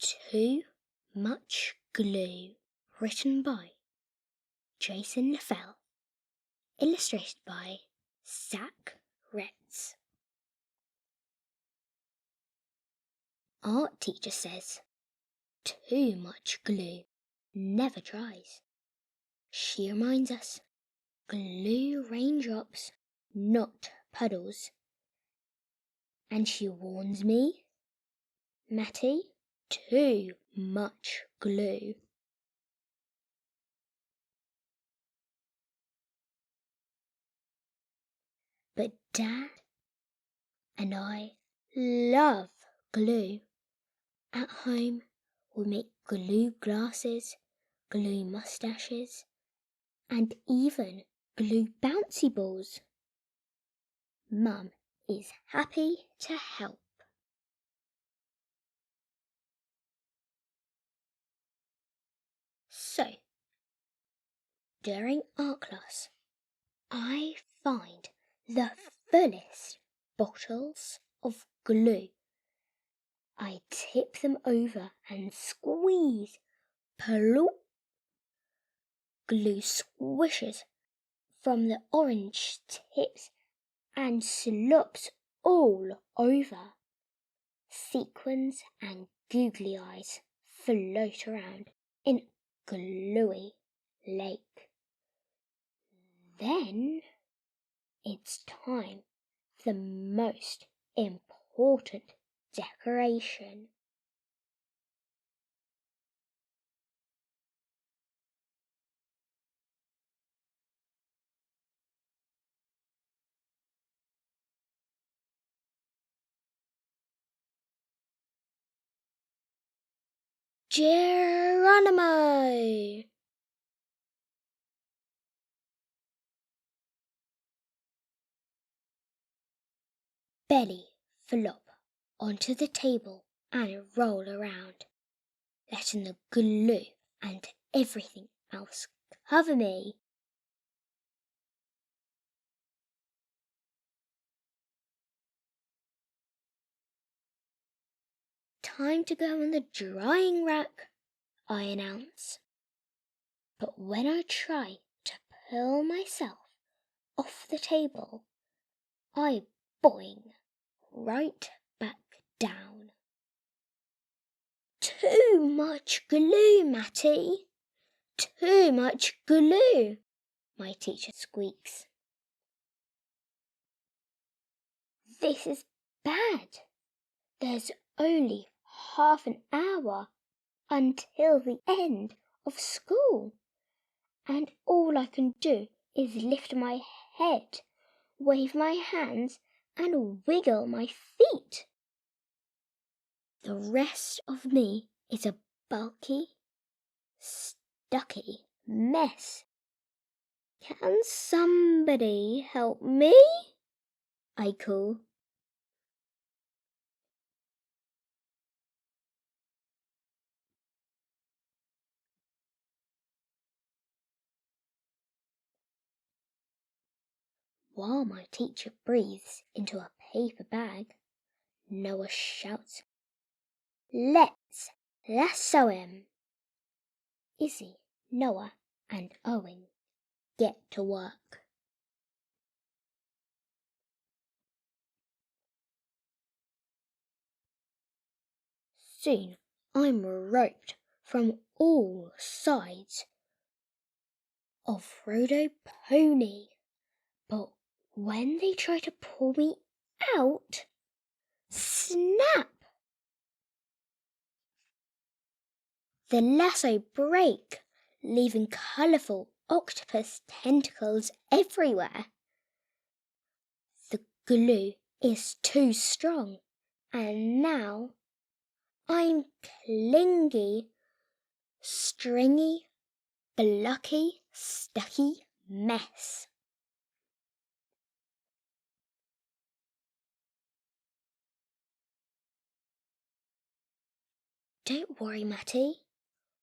Too Much Glue, written by Jason Lefebvre, illustrated by Zac Retz. Art teacher says, too much glue never dries. She reminds us, glue raindrops, not puddles. And she warns me, Matty, too much glue. But Dad and I love glue. At home, we make glue glasses, glue mustaches, and even glue bouncy balls. Mum is happy to help. So, during art class, I find the fullest bottles of glue. I tip them over and squeeze. Plop! Glue swishes from the orange tips and slops all over. Sequins and googly eyes float around in gluey lake. Then it's time for the most important decoration. Geronimo! Belly flop onto the table and roll around, letting the glue and everything else cover me. Time to go on the drying rack, I announce. But when I try to pull myself off the table, I boing right back down. Too much glue, Matty! Too much glue, my teacher squeaks. This is bad. There's only half an hour until the end of school, and all I can do is lift my head, wave my hands, and wiggle my feet. The rest of me is a bulky, stucky mess. Can somebody help me? I call. While my teacher breathes into a paper bag, Noah shouts, "Let's lasso him!" Izzy, Noah, and Owen get to work. Soon I'm roped from all sides. Off-road pony, but when they try to pull me out, snap! The lasso break, leaving colourful octopus tentacles everywhere. The glue is too strong, and now I'm clingy, stringy, blocky, stucky mess. Don't worry, Matty.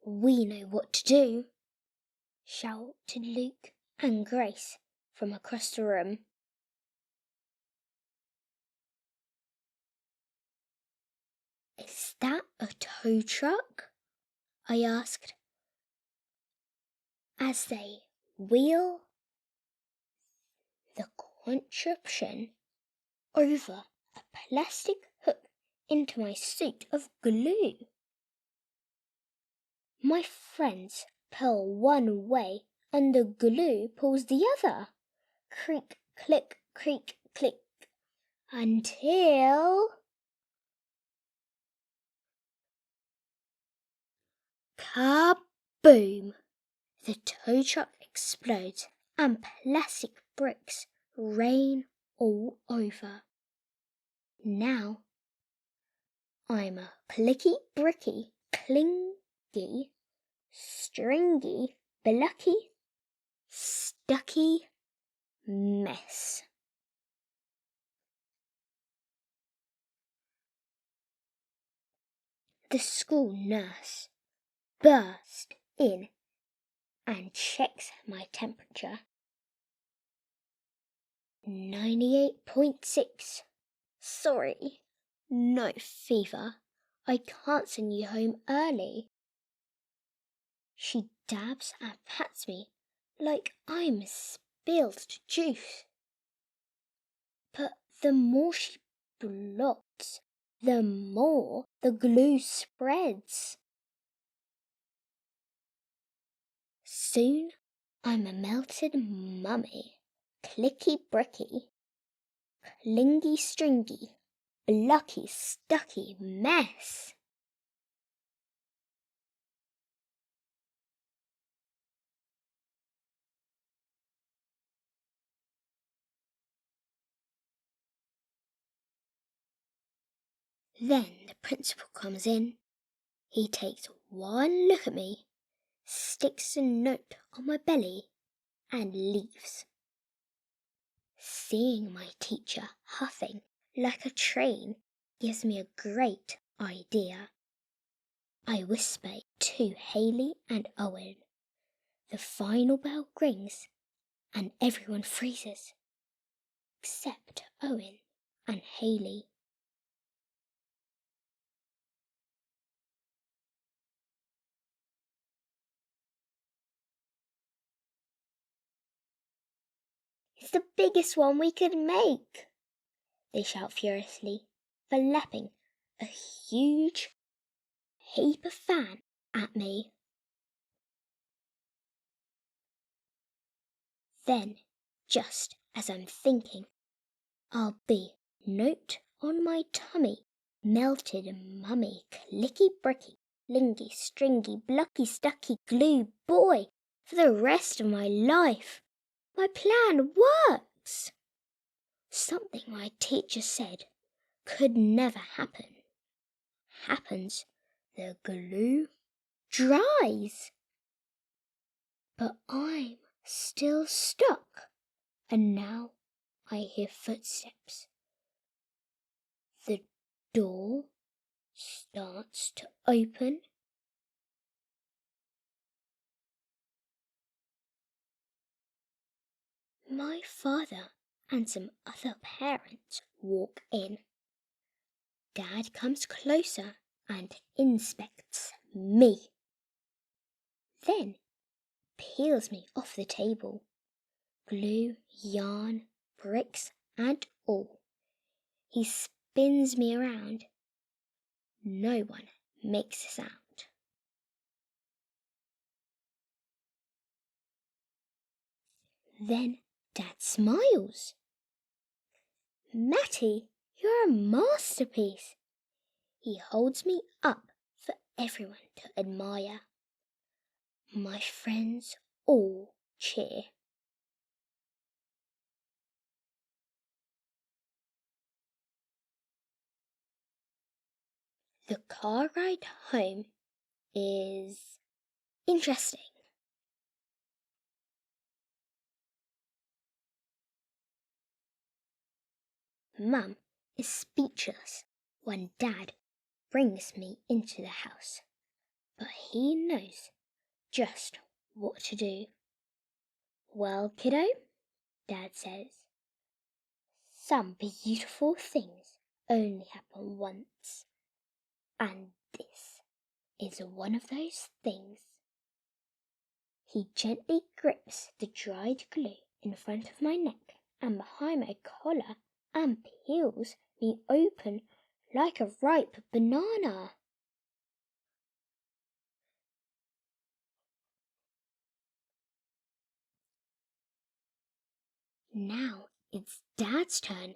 We know what to do, shouted Luke and Grace from across the room. Is that a tow truck?" I asked, as they wheel the contraption over a plastic hook into my suit of glue. My friends pull one way and the glue pulls the other. Creak, click, creak, click, until kaboom! The tow truck explodes and plastic bricks rain all over. Now I'm a clicky, bricky, clingy, stringy, blocky, stucky mess. The school nurse burst in and checks my temperature. 98.6. Sorry, no fever. I can't send you home early. She dabs and pats me like I'm spilled juice. But the more she blots, the more the glue spreads. Soon I'm a melted mummy, clicky bricky, clingy stringy, blocky stucky mess. Then the principal comes in. He takes one look at me, sticks a note on my belly, and leaves. Seeing my teacher huffing like a train gives me a great idea. I whisper to Haley and Owen. The final bell rings and everyone freezes, except Owen and Haley. "It's the biggest one we could make," they shout furiously, flapping a huge paper fan at me. Then, just as I'm thinking, I'll be note on my tummy, melted mummy, clicky bricky, lingy, stringy, blocky, stucky glue boy for the rest of my life. My plan works. Something my teacher said could never happen. Happens. The glue dries. But I'm still stuck, and now I hear footsteps. The door starts to open. My father and some other parents walk in. Dad comes closer and inspects me. Then peels me off the table. Glue, yarn, bricks and all. He spins me around. No one makes a sound. Then Dad smiles. "Matty, you're a masterpiece." He holds me up for everyone to admire. My friends all cheer. The car ride home is interesting. Mum is speechless when Dad brings me into the house, but he knows just what to do. "Well, kiddo," Dad says, "some beautiful things only happen once, and this is one of those things. He gently grips the dried glue in front of my neck and behind my collar and peels me open like a ripe banana. Now it's Dad's turn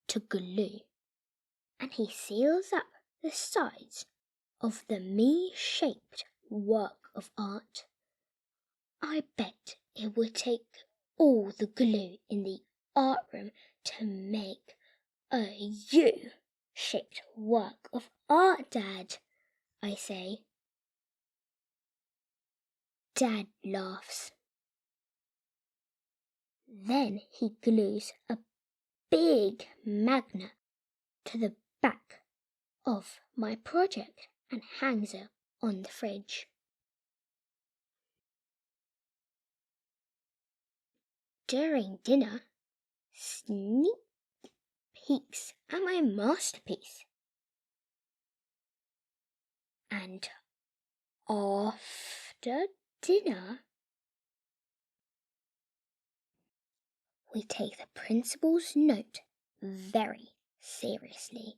to glue, and he seals up the sides of the me-shaped work of art. I bet it would take all the glue in the art room to make a U-shaped work of art, Dad, I say. Dad laughs. Then he glues a big magnet to the back of my project and hangs it on the fridge. During dinner, sneak peeks at my masterpiece. And after dinner, we take the principal's note very seriously.